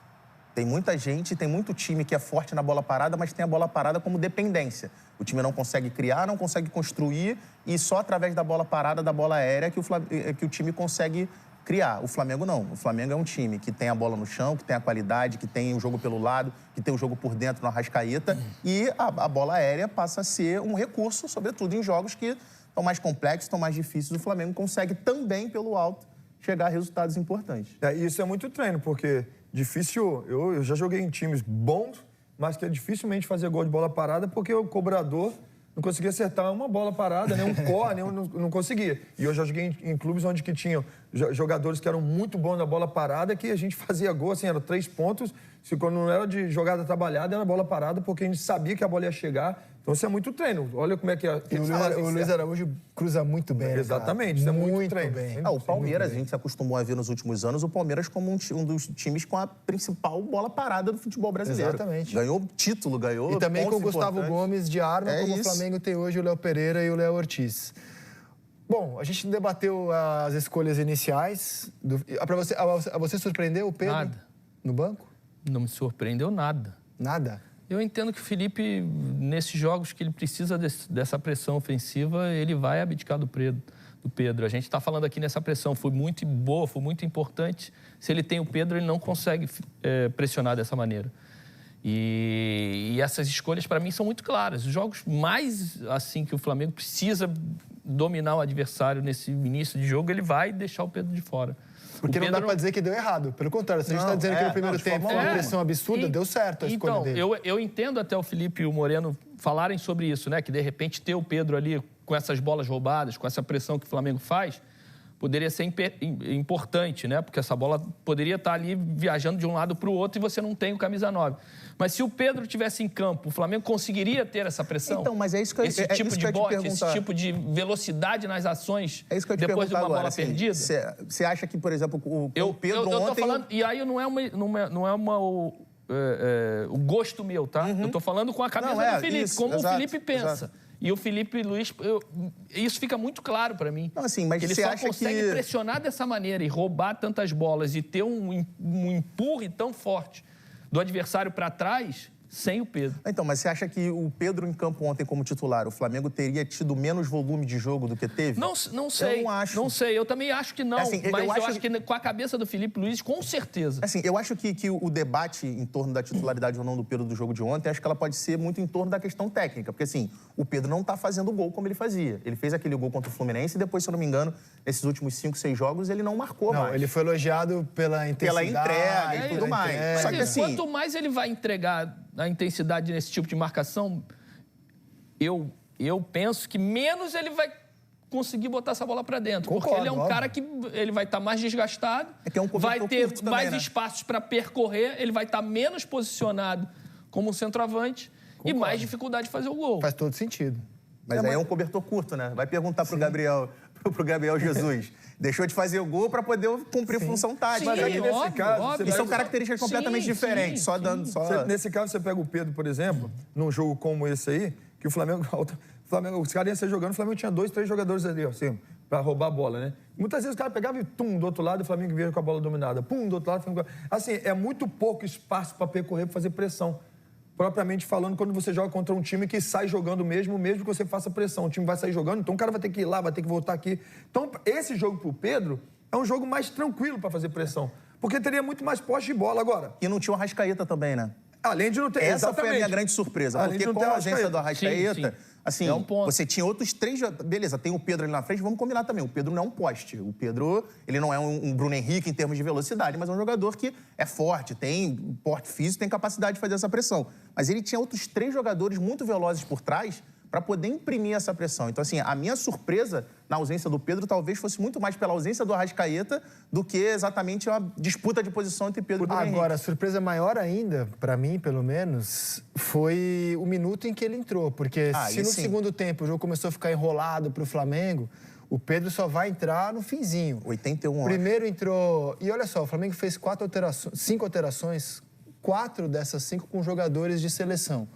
Tem muita gente, tem muito time que é forte na bola parada, mas tem a bola parada como dependência. O time não consegue criar, não consegue construir e só através da bola parada, da bola aérea, que o time consegue criar. O Flamengo não. O Flamengo é um time que tem a bola no chão, que tem a qualidade, que tem o jogo pelo lado, que tem o jogo por dentro no Arrascaeta. E a bola aérea passa a ser um recurso, sobretudo em jogos que estão mais complexos, estão mais difíceis. O Flamengo consegue também, pelo alto, chegar a resultados importantes. Isso é muito treino, porque difícil... Eu já joguei em times bons, mas que é dificilmente fazer gol de bola parada, porque o cobrador não conseguia acertar uma bola parada, nem um corner, não conseguia. E eu já joguei em clubes onde que tinham jogadores que eram muito bons na bola parada, que a gente fazia gol, assim, eram 3 pontos. Se quando não era de jogada trabalhada, era bola parada, porque a gente sabia que a bola ia chegar. Então, isso é muito treino. Olha como é que é. O Luiz Araújo cruza muito bem. Exatamente, isso é muito treino. Bem. O Palmeiras, a gente se acostumou a ver nos últimos anos o Palmeiras como um dos times com a principal bola parada do futebol brasileiro. Exatamente. Ganhou título, ganhou E também com o pontos Gustavo importantes. Gomes de arma, como isso. o Flamengo tem hoje o Léo Pereira e o Léo Ortiz. Bom, a gente debateu as escolhas iniciais. A você surpreendeu o Pedro? Nada. No banco? Não me surpreendeu nada. Nada? Eu entendo que o Felipe, nesses jogos que ele precisa dessa pressão ofensiva, ele vai abdicar do Pedro. A gente está falando aqui nessa pressão, foi muito boa, foi muito importante. Se ele tem o Pedro, ele não consegue pressionar dessa maneira. E essas escolhas, para mim, são muito claras. Os jogos mais assim que o Flamengo precisa dominar o adversário nesse início de jogo, ele vai deixar o Pedro de fora. Porque não dá para dizer que deu errado. Pelo contrário, se a gente está dizendo que no primeiro tempo foi uma pressão absurda, deu certo a escolha dele. Então, eu entendo até o Felipe e o Moreno falarem sobre isso, né? Que, de repente, ter o Pedro ali com essas bolas roubadas, com essa pressão que o Flamengo faz, poderia ser importante, né? Porque essa bola poderia estar ali viajando de um lado para o outro e você não tem o camisa 9. Mas se o Pedro estivesse em campo, o Flamengo conseguiria ter essa pressão? Então, mas é isso que eu esse tipo de bote, esse perguntar. tipo de velocidade nas ações depois de uma bola perdida? Você acha que, por exemplo, o Pedro eu tô ontem... falando, e aí não é o gosto meu, tá? Eu tô falando com a cabeça do Felipe, isso, como exato, o Felipe pensa. Exato. E o Felipe Luiz, isso fica muito claro para mim. Não, assim, mas ele você só acha consegue que... pressionar dessa maneira e roubar tantas bolas e ter um empurre tão forte do adversário para trás sem o Pedro. Então, mas você acha que o Pedro em campo ontem como titular, o Flamengo teria tido menos volume de jogo do que teve? Não sei. Eu não acho. Não sei, eu também acho que não. Assim, mas eu acho que com a cabeça do Felipe Luiz, com certeza. Assim, eu acho que o debate em torno da titularidade ou não do Pedro do jogo de ontem, acho que ela pode ser muito em torno da questão técnica. Porque, assim, o Pedro não tá fazendo gol como ele fazia. Ele fez aquele gol contra o Fluminense e depois, se eu não me engano, nesses últimos 5, 6 jogos, ele não marcou mais. Não, ele foi elogiado pela intensidade. Pela entrega e tudo mais. Só que, assim... Quanto mais ele vai entregar a intensidade nesse tipo de marcação, eu penso que menos ele vai conseguir botar essa bola para dentro. Concordo, porque ele é um cara que ele vai estar mais desgastado, vai ter mais espaços para percorrer, ele vai estar menos posicionado como um centroavante e mais dificuldade de fazer o gol. Faz todo sentido. Mas aí é um cobertor curto, né? Vai perguntar pro Gabriel Jesus. Deixou de fazer o gol para poder cumprir função tática. Sim, Mas aí, nesse caso, e são características completamente diferentes. Sim. Nesse caso, você pega o Pedro, por exemplo, num jogo como esse aí, que o Flamengo Flamengo, os caras iam ser jogando, o Flamengo tinha 2, 3 jogadores ali, assim, pra roubar a bola, né? Muitas vezes o cara pegava e do outro lado, o Flamengo vinha com a bola dominada. Do outro lado, o Flamengo... Assim, é muito pouco espaço para percorrer, para fazer pressão. Propriamente falando, quando você joga contra um time que sai jogando mesmo que você faça pressão. O time vai sair jogando, então o cara vai ter que ir lá, vai ter que voltar aqui. Então, esse jogo pro Pedro é um jogo mais tranquilo para fazer pressão. Porque teria muito mais posse de bola agora. E não tinha o Arrascaeta também, né? Além de não ter... Essa foi a minha grande surpresa. Além porque com a ausência do Arrascaeta, sim. assim, É um ponto. você tinha outros 3... Beleza, tem o Pedro ali na frente, vamos combinar também. O Pedro não é um poste. O Pedro, ele não é um Bruno Henrique em termos de velocidade, mas é um jogador que é forte, tem porte físico, tem capacidade de fazer essa pressão. Mas ele tinha outros 3 jogadores muito velozes por trás para poder imprimir essa pressão. Então, assim, a minha surpresa na ausência do Pedro talvez fosse muito mais pela ausência do Arrascaeta do que exatamente uma disputa de posição entre Pedro e Bruno Henrique. Agora, a surpresa maior ainda, para mim, pelo menos, foi o minuto em que ele entrou. Porque se no segundo tempo o jogo começou a ficar enrolado para o Flamengo, o Pedro só vai entrar no finzinho. 81 Primeiro entrou... E olha só, o Flamengo fez 5 alterações, 4 dessas 5 com jogadores de seleção,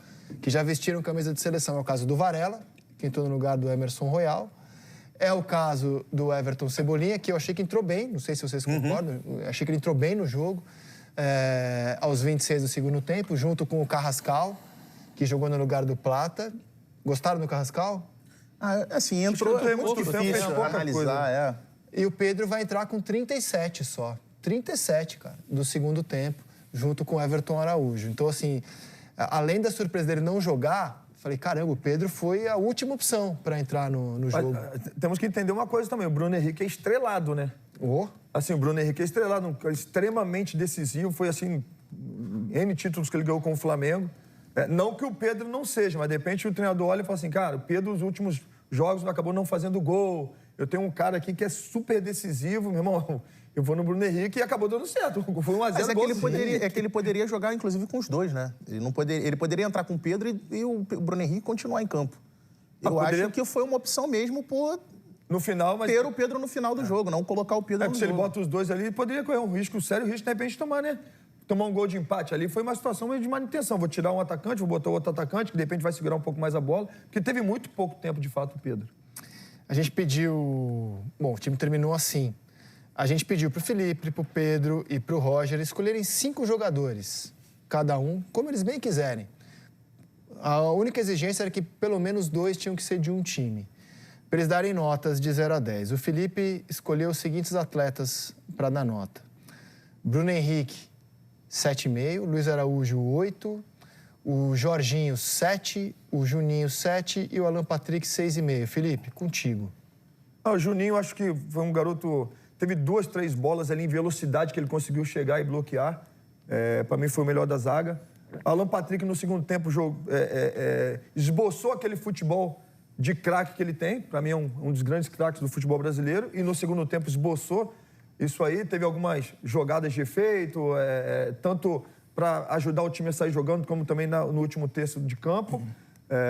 que já vestiram camisa de seleção. É o caso do Varela, que entrou no lugar do Emerson Royal. É o caso do Everton Cebolinha, que eu achei que entrou bem, não sei se vocês concordam, achei que ele entrou bem no jogo, aos 26 do segundo tempo, junto com o Carrascal, que jogou no lugar do Plata. Gostaram do Carrascal? Assim, entrou... É muito difícil analisar, E o Pedro vai entrar com 37 só. 37, cara, do segundo tempo, junto com o Everton Araújo. Então, assim, além da surpresa dele não jogar, falei, caramba, o Pedro foi a última opção para entrar no jogo. Temos que entender uma coisa também, o Bruno Henrique é estrelado, né? Assim, o Bruno Henrique é estrelado, extremamente decisivo, foi assim, N títulos que ele ganhou com o Flamengo. Não que o Pedro não seja, mas de repente o treinador olha e fala assim, cara, o Pedro, nos últimos jogos, acabou não fazendo gol. Eu tenho um cara aqui que é super decisivo, meu irmão. Eu vou no Bruno Henrique e acabou dando certo. Foi 1-0. Mas que ele poderia jogar, inclusive, com os dois, né? Ele poderia entrar com o Pedro e o Bruno Henrique continuar em campo. Eu acho que foi uma opção mesmo por no final, mas ter o Pedro no final do jogo, não colocar o Pedro no se jogo. ele bota os dois ali, poderia correr um risco, sério risco, de repente tomar, né? Tomar um gol de empate ali foi uma situação meio de manutenção. Vou tirar um atacante, vou botar outro atacante, que de repente vai segurar um pouco mais a bola, porque teve muito pouco tempo, de fato, o Pedro. A gente pediu... Bom, o time terminou assim. A gente pediu pro Felipe, pro Pedro e pro Roger escolherem 5 jogadores, cada um, como eles bem quiserem. A única exigência era que pelo menos 2 tinham que ser de um time, para eles darem notas de 0 a 10. O Felipe escolheu os seguintes atletas para dar nota. Bruno Henrique, 7,5, Luiz Araújo, 8, o Jorginho, 7, o Juninho, 7 e o Alan Patrick, 6,5. Felipe, contigo. O Juninho, acho que foi um garoto... Teve 2, 3 bolas ali em velocidade que ele conseguiu chegar e bloquear. Para mim, foi o melhor da zaga. Alan Patrick, no segundo tempo, esboçou aquele futebol de craque que ele tem. Para mim, é um dos grandes craques do futebol brasileiro. E no segundo tempo, esboçou isso aí. Teve algumas jogadas de efeito, tanto para ajudar o time a sair jogando, como também no último terço de campo.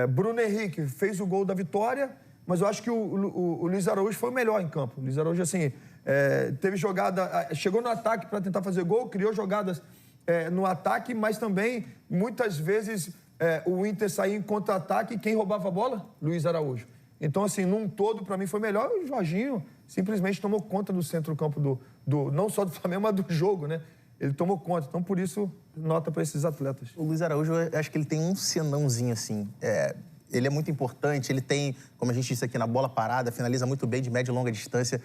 Bruno Henrique fez o gol da vitória, mas eu acho que o Luiz Araújo foi o melhor em campo. O Luiz Araújo, assim... teve jogada, chegou no ataque para tentar fazer gol, criou jogadas no ataque, mas também, muitas vezes, o Inter saía em contra-ataque e quem roubava a bola? Luiz Araújo. Então, assim, num todo, para mim, foi melhor. O Jorginho simplesmente tomou conta do centro-campo, não só do Flamengo, mas do jogo, né? Ele tomou conta. Então, por isso, nota para esses atletas. O Luiz Araújo, eu acho que ele tem um senãozinho, assim. Ele é muito importante, ele tem, como a gente disse aqui, na bola parada, finaliza muito bem de média e longa distância.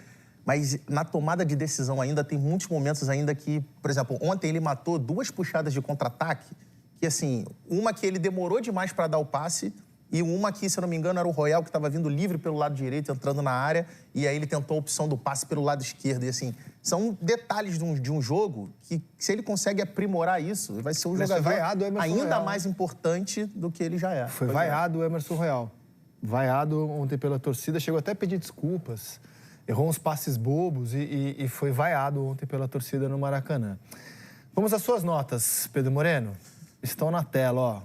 Mas na tomada de decisão ainda, tem muitos momentos ainda que... Por exemplo, ontem ele matou 2 puxadas de contra-ataque, que assim, uma que ele demorou demais para dar o passe e uma que, se eu não me engano, era o Royal, que estava vindo livre pelo lado direito, entrando na área, e aí ele tentou a opção do passe pelo lado esquerdo. E assim, são detalhes de um jogo que, se ele consegue aprimorar isso, vai ser um jogador ainda mais importante do que ele já é. Foi vaiado o Emerson Royal. Vaiado ontem pela torcida, chegou até a pedir desculpas. Errou uns passes bobos e foi vaiado ontem pela torcida no Maracanã. Vamos às suas notas, Pedro Moreno. Estão na tela, ó.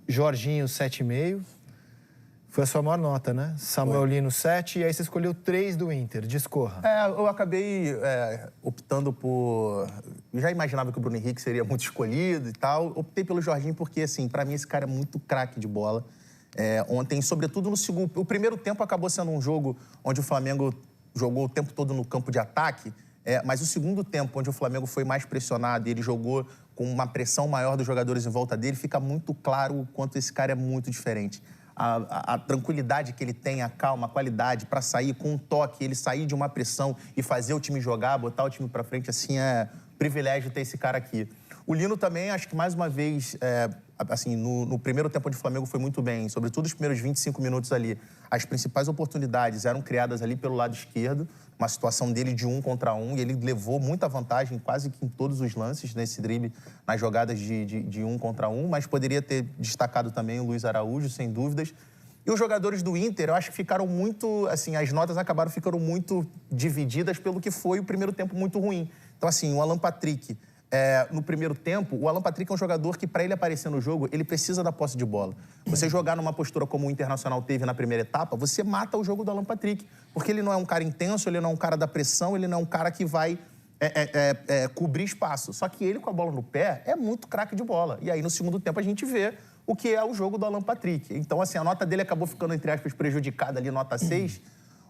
Jorginho, 7,5. Foi a sua maior nota, né? Samuel Lino, 7. E aí você escolheu 3 do Inter. Discorra. Eu acabei optando por... Eu já imaginava que o Bruno Henrique seria muito escolhido e tal. Optei pelo Jorginho porque, assim, pra mim esse cara é muito craque de bola. Ontem, sobretudo no segundo... O primeiro tempo acabou sendo um jogo onde o Flamengo jogou o tempo todo no campo de ataque, mas o segundo tempo, onde o Flamengo foi mais pressionado e ele jogou com uma pressão maior dos jogadores em volta dele, fica muito claro o quanto esse cara é muito diferente. A tranquilidade que ele tem, a calma, a qualidade para sair com um toque, ele sair de uma pressão e fazer o time jogar, botar o time para frente, assim, é privilégio ter esse cara aqui. O Lino também, acho que mais uma vez, assim, no primeiro tempo onde o Flamengo foi muito bem, sobretudo os primeiros 25 minutos ali, as principais oportunidades eram criadas ali pelo lado esquerdo, uma situação dele de 1 contra 1, e ele levou muita vantagem quase que em todos os lances nesse drible, nas jogadas de 1 contra 1, mas poderia ter destacado também o Luiz Araújo, sem dúvidas. E os jogadores do Inter, eu acho que ficaram muito, assim, as notas acabaram ficando muito divididas pelo que foi o primeiro tempo muito ruim. Então, assim, o Alan Patrick, no primeiro tempo, o Alan Patrick é um jogador que, para ele aparecer no jogo, ele precisa da posse de bola. Você jogar numa postura como o Internacional teve na primeira etapa, você mata o jogo do Alan Patrick. Porque ele não é um cara intenso, ele não é um cara da pressão, ele não é um cara que vai cobrir espaço. Só que ele, com a bola no pé, é muito craque de bola. E aí, no segundo tempo, a gente vê o que é o jogo do Alan Patrick. Então, assim, a nota dele acabou ficando, entre aspas, prejudicada ali, nota 6,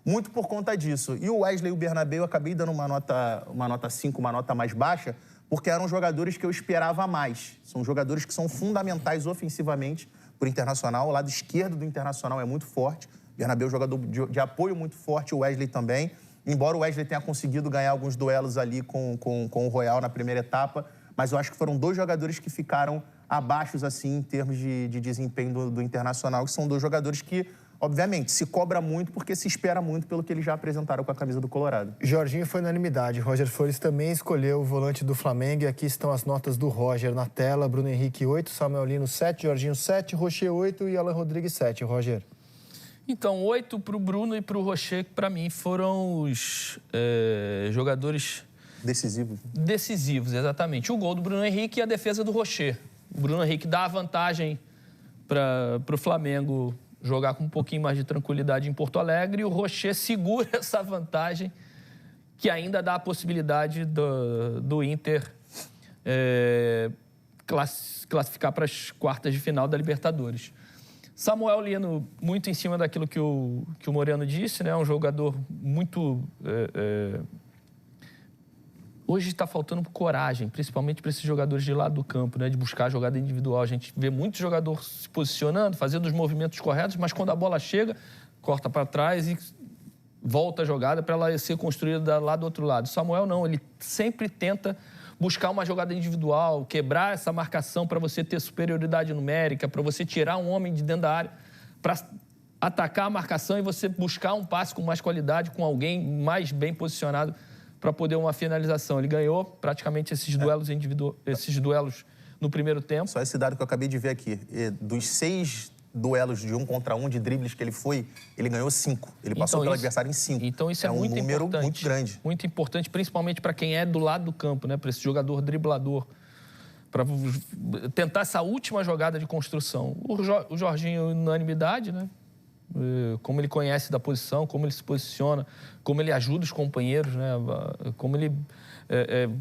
muito por conta disso. E o Wesley e o Bernabéu, eu acabei dando uma nota 5, uma nota mais baixa, porque eram jogadores que eu esperava mais. São jogadores que são fundamentais ofensivamente para o Internacional. O lado esquerdo do Internacional é muito forte. O Bernabéu é um jogador de apoio muito forte, o Wesley também. Embora o Wesley tenha conseguido ganhar alguns duelos ali com o Royal na primeira etapa, mas eu acho que foram 2 jogadores que ficaram abaixo, assim, em termos de desempenho do Internacional, que são 2 jogadores que, obviamente, se cobra muito porque se espera muito pelo que eles já apresentaram com a camisa do Colorado. Jorginho foi unanimidade. Roger Flores também escolheu o volante do Flamengo. E aqui estão as notas do Roger na tela. Bruno Henrique, 8. Samuel Lino, 7. Jorginho, 7. Rocher, 8. E Alan Rodrigues, 7. Roger. Então, 8 para o Bruno e para o Rocher, que para mim foram os jogadores... Decisivos, exatamente. O gol do Bruno Henrique e a defesa do Rocher. O Bruno Henrique dá a vantagem para o Flamengo jogar com um pouquinho mais de tranquilidade em Porto Alegre, e o Rocher segura essa vantagem, que ainda dá a possibilidade do Inter classificar para as quartas de final da Libertadores. Samuel Lino, muito em cima daquilo que o Moreno disse, né? Um jogador muito... Hoje está faltando coragem, principalmente para esses jogadores de lado do campo, né? De buscar a jogada individual. A gente vê muito jogador se posicionando, fazendo os movimentos corretos, mas quando a bola chega, corta para trás e volta a jogada para ela ser construída lá do outro lado. Samuel não, ele sempre tenta buscar uma jogada individual, quebrar essa marcação para você ter superioridade numérica, para você tirar um homem de dentro da área, para atacar a marcação e você buscar um passe com mais qualidade, com alguém mais bem posicionado para poder uma finalização. Ele ganhou praticamente esses duelos esses duelos no primeiro tempo. Só esse dado que eu acabei de ver aqui. Dos 6 duelos de 1 contra 1 de dribles que ele foi, ele ganhou 5. Ele passou pelo adversário em 5. Então isso é muito importante. Um número muito grande. Muito importante, principalmente para quem é do lado do campo, né? Para esse jogador driblador. Para tentar essa última jogada de construção. O Jorginho, unanimidade, né? Como ele conhece da posição, como ele se posiciona, como ele ajuda os companheiros, né? Como ele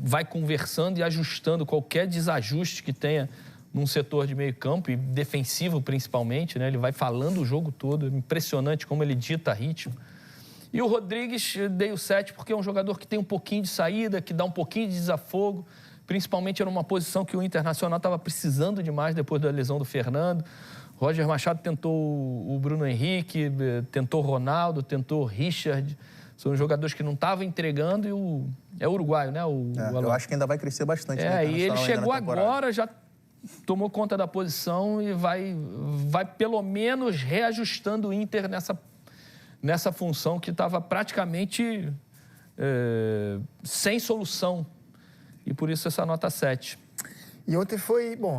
vai conversando e ajustando qualquer desajuste que tenha num setor de meio campo, e defensivo principalmente, né? Ele vai falando o jogo todo, impressionante como ele dita ritmo. E o Rodrigues, dei o 7 porque é um jogador que tem um pouquinho de saída, que dá um pouquinho de desafogo, principalmente era uma posição que o Internacional estava precisando demais depois da lesão do Fernando. Roger Machado tentou o Bruno Henrique, tentou o Ronaldo, tentou o Richard. São jogadores que não estavam entregando, e é uruguaio, né? Eu acho que ainda vai crescer bastante. E ele chegou agora, já tomou conta da posição e vai pelo menos reajustando o Inter nessa função que estava praticamente sem solução. E por isso essa nota 7. E ontem foi, bom,